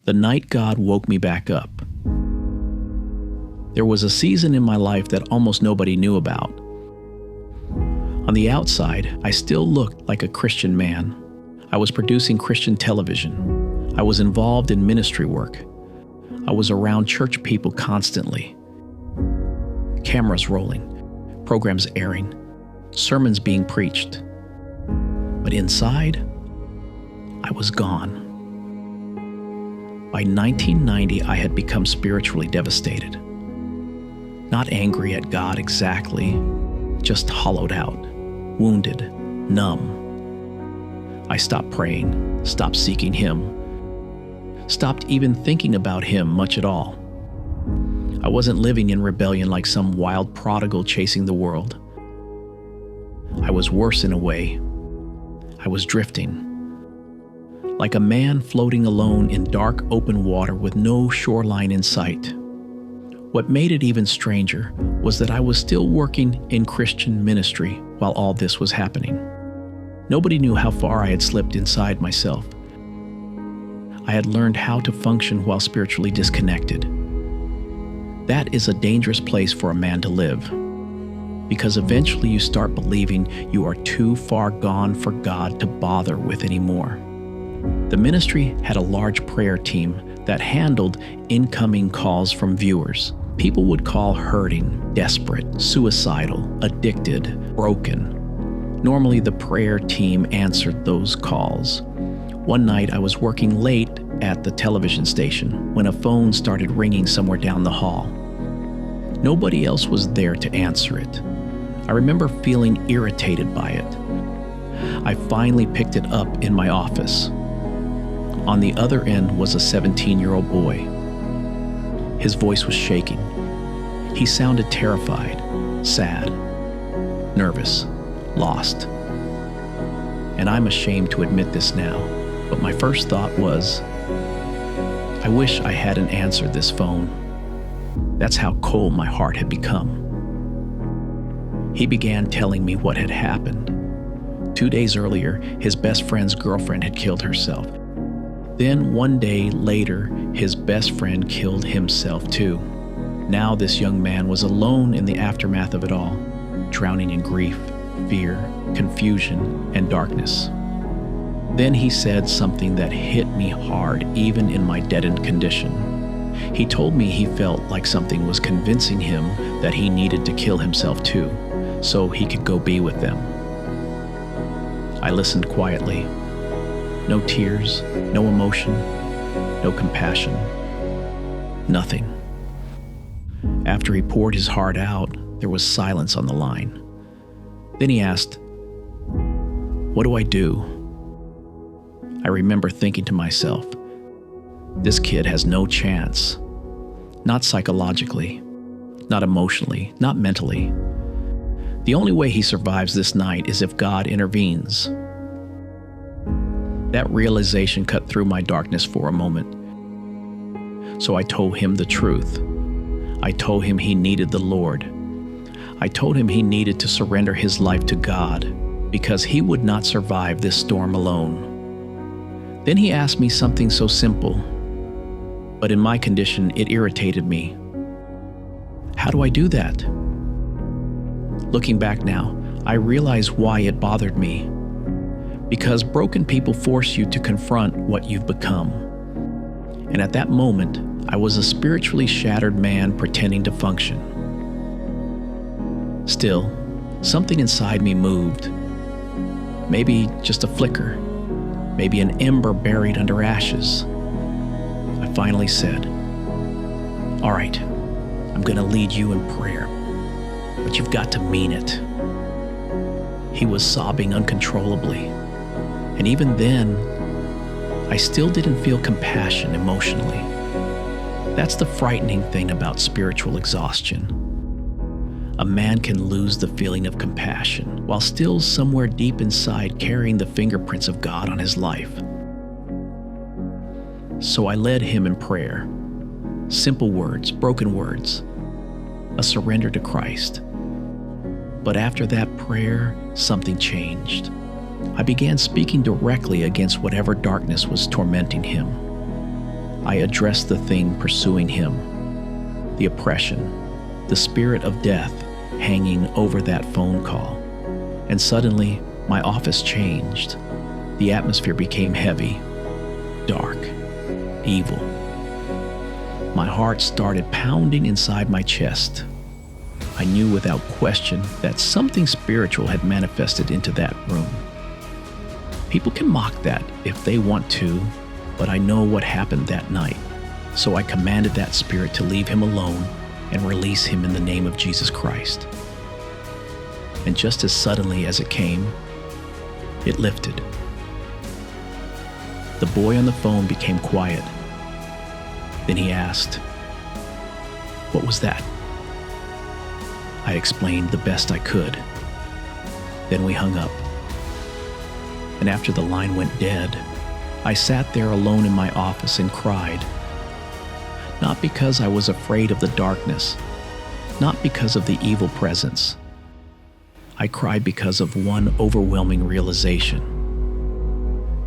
The night God woke me back up. There was a season in my life that almost nobody knew about. On the outside, I still looked like a Christian man. I was producing Christian television. I was involved in ministry work. I was around church people constantly. Cameras rolling, programs airing, sermons being preached. But inside, I was gone. By 1990, I had become spiritually devastated. Not angry at God exactly, just hollowed out, wounded, numb. I stopped praying, stopped seeking Him, stopped even thinking about Him much at all. I wasn't living in rebellion like some wild prodigal chasing the world. I was worse in a way. I was drifting. Like a man floating alone in dark open water with no shoreline in sight. What made it even stranger was that I was still working in Christian ministry while all this was happening. Nobody knew how far I had slipped inside myself. I had learned how to function while spiritually disconnected. That is a dangerous place for a man to live, because eventually you start believing you are too far gone for God to bother with anymore. The ministry had a large prayer team that handled incoming calls from viewers. People would call hurting, desperate, suicidal, addicted, broken. Normally, the prayer team answered those calls. One night, I was working late at the television station when a phone started ringing somewhere down the hall. Nobody else was there to answer it. I remember feeling irritated by it. I finally picked it up in my office. On the other end was a 17-year-old boy. His voice was shaking. He sounded terrified, sad, nervous, lost. And I'm ashamed to admit this now, but my first thought was, I wish I hadn't answered this phone. That's how cold my heart had become. He began telling me what had happened. 2 days earlier, his best friend's girlfriend had killed herself. Then 1 day later, his best friend killed himself too. Now this young man was alone in the aftermath of it all, drowning in grief, fear, confusion, and darkness. Then he said something that hit me hard, even in my deadened condition. He told me he felt like something was convincing him that he needed to kill himself too, so he could go be with them. I listened quietly. No tears, no emotion, no compassion, nothing. After he poured his heart out, there was silence on the line. Then he asked, "What do I do?" I remember thinking to myself, this kid has no chance. Not psychologically, not emotionally, not mentally. The only way he survives this night is if God intervenes. That realization cut through my darkness for a moment. So I told him the truth. I told him he needed the Lord. I told him he needed to surrender his life to God because he would not survive this storm alone. Then he asked me something so simple, but in my condition, it irritated me. How do I do that? Looking back now, I realize why it bothered me. Because broken people force you to confront what you've become. And at that moment, I was a spiritually shattered man pretending to function. Still, something inside me moved. Maybe just a flicker. Maybe an ember buried under ashes. I finally said, "All right, I'm going to lead you in prayer, but you've got to mean it." He was sobbing uncontrollably. And even then, I still didn't feel compassion emotionally. That's the frightening thing about spiritual exhaustion. A man can lose the feeling of compassion while still somewhere deep inside carrying the fingerprints of God on his life. So I led him in prayer. Simple words, broken words, a surrender to Christ. But after that prayer, something changed. I began speaking directly against whatever darkness was tormenting him. I addressed the thing pursuing him, the oppression, the spirit of death hanging over that phone call. And suddenly, my office changed. The atmosphere became heavy, dark, evil. My heart started pounding inside my chest. I knew without question that something spiritual had manifested into that room. People can mock that if they want to, but I know what happened that night. So I commanded that spirit to leave him alone and release him in the name of Jesus Christ. And just as suddenly as it came, it lifted. The boy on the phone became quiet. Then he asked, "What was that?" I explained the best I could. Then we hung up. And after the line went dead, I sat there alone in my office and cried. Not because I was afraid of the darkness, not because of the evil presence. I cried because of one overwhelming realization.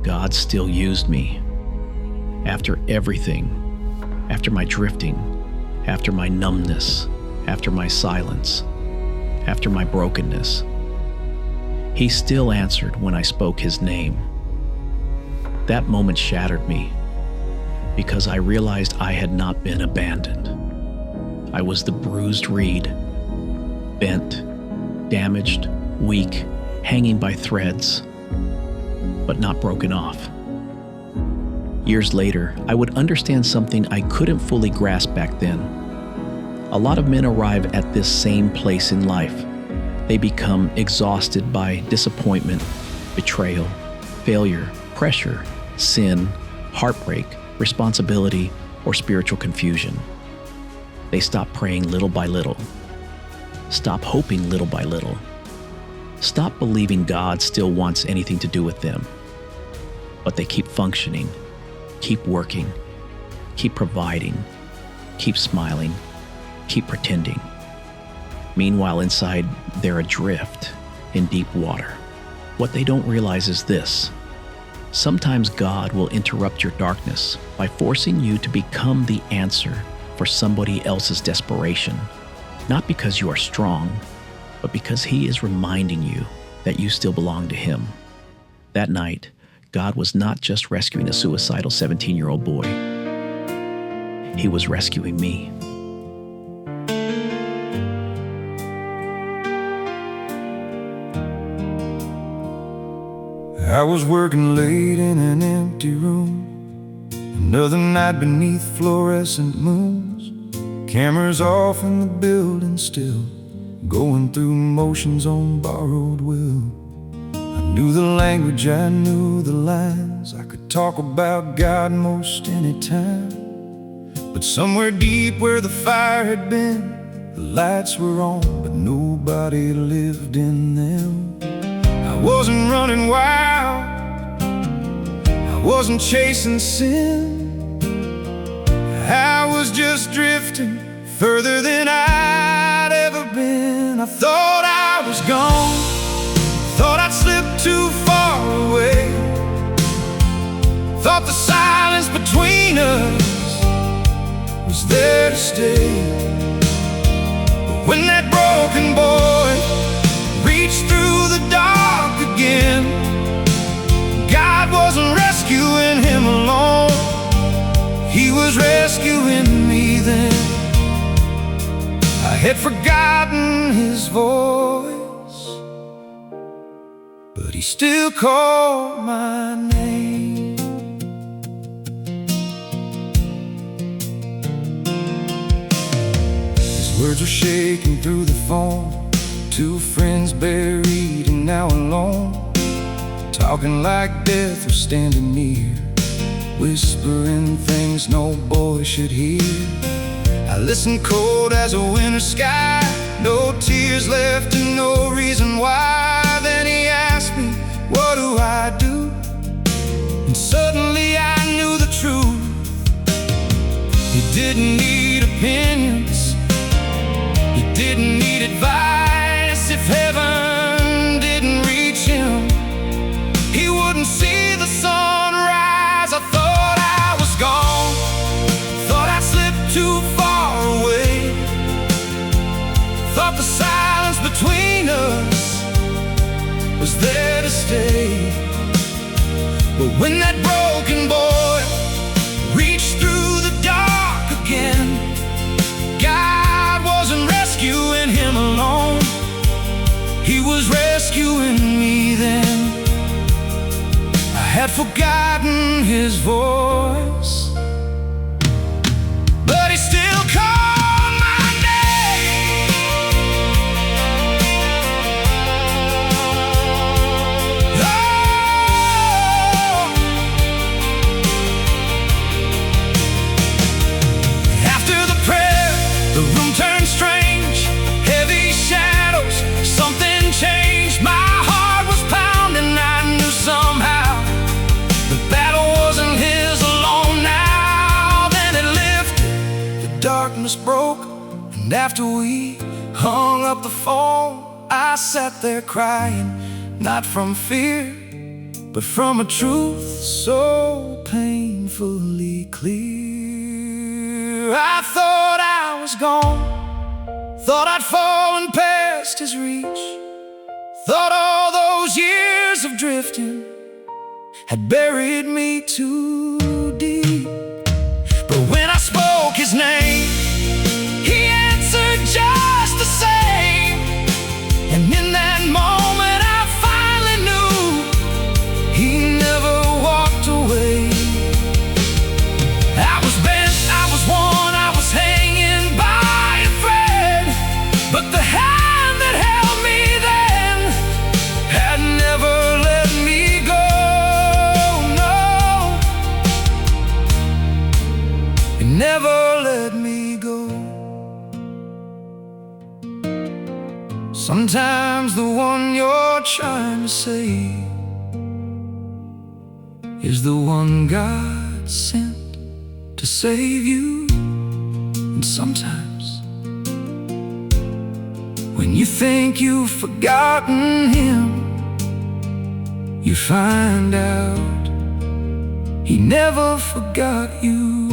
God still used me. After everything, after my drifting, after my numbness, after my silence, after my brokenness, He still answered when I spoke His name. That moment shattered me because I realized I had not been abandoned. I was the bruised reed, bent, damaged, weak, hanging by threads, but not broken off. Years later, I would understand something I couldn't fully grasp back then. A lot of men arrive at this same place in life. They become exhausted by disappointment, betrayal, failure, pressure, sin, heartbreak, responsibility, or spiritual confusion. They stop praying little by little. Stop hoping little by little. Stop believing God still wants anything to do with them. But they keep functioning, keep working, keep providing, keep smiling, keep pretending. Meanwhile, inside, they're adrift in deep water. What they don't realize is this: sometimes God will interrupt your darkness by forcing you to become the answer for somebody else's desperation, not because you are strong, but because He is reminding you that you still belong to Him. That night, God was not just rescuing a suicidal 17-year-old boy. He was rescuing me. I was working late in an empty room, another night beneath fluorescent moons. Cameras off in the building still, going through motions on borrowed will. I knew the language, I knew the lines. I could talk about God most any time. But somewhere deep where the fire had been, the lights were on, but nobody lived in them. I wasn't running wild, I wasn't chasing sin. I was just drifting further than I'd ever been. I thought I was gone, thought I'd slipped too far away. Thought the silence between us was there to stay. But when that broken boy reached through the dark again, God wasn't rescuing him alone, He was rescuing me then. I had forgotten His voice, but He still called my name. His words were shaking through the phone. Two friends buried and now alone, talking like death was standing near, whispering things no boy should hear. I listened cold as a winter sky, no tears left and no reason why. Then he asked me, what do I do? And suddenly I knew the truth. He didn't need opinions, he didn't need advice. If heaven didn't reach him, he wouldn't see the sunrise. I thought I was gone, too far away. Thought the silence between us was there to stay. But when that broken boy reached through the dark again, God wasn't rescuing him alone, He was rescuing me then. I had forgotten His voice, but He still called my name. Oh. After the prayer, the room turned strange. Heavy shadows, something changed. My heart was pounding, I knew somehow the battle wasn't his alone now. Then it lifted, the darkness broke, and after we hung up the phone, I sat there crying, not from fear, but from a truth so painfully clear. I thought I was gone, thought I'd fallen past His reach, thought all those years of drifting had buried me too deep. But when I spoke His name, He answered just the same. And in that moment I finally knew He never walked away. I was bent, I was worn, I was hanging by a thread, but the hand that held me then had never let me go. No, it never let me go. Sometimes the one you're trying to save is the one God sent to save you. And sometimes when you think you've forgotten Him, you find out He never forgot you.